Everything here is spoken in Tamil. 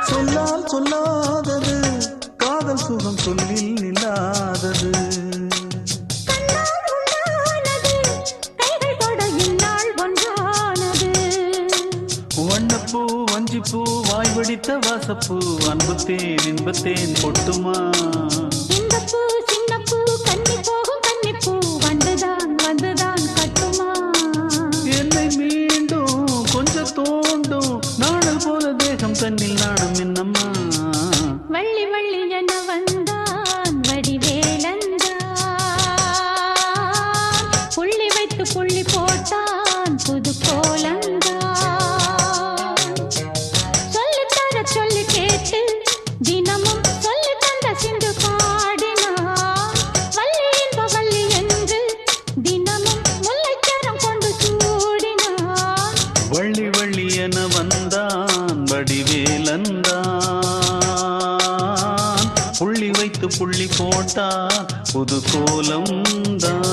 சொல்லால் சொல்லாதது காதல் சுகம் சொல்லில் நில்லாதது. வண்ணப்பூ வஞ்சிப்பூ வாய் வடித்த வாசப்பூ அன்புத்தேன் இன்பத்தேன் பொட்டுமா. இந்த பூ சின்ன பூ கன்னி போகும் கன்னிப்பூ வந்துதான் வந்துதான் கட்டுமா. என்னை மீண்டும் கொஞ்சம் தோண்டும் நாடல் போல தேகம் தன்னில் நாணம் என்னம்மா. வள்ளி வள்ளி என வந்தான் வடிவேலந்தான் புள்ளி வைத்து புள்ளி போட்டான் புது கோலந்தான். சொல்லி கேட்டு தினமும் சொல்லி தந்த சிந்து பாடினான் வள்ளி இன்ப வள்ளி என்று தினமும் முல்லைக்கரம் கொண்டு சூடினான். வள்ளி வள்ளி என வந்தான் வடிவேலந்தான் புள்ளி வைத்து புள்ளி போட்டான் புது கோலம்தான்.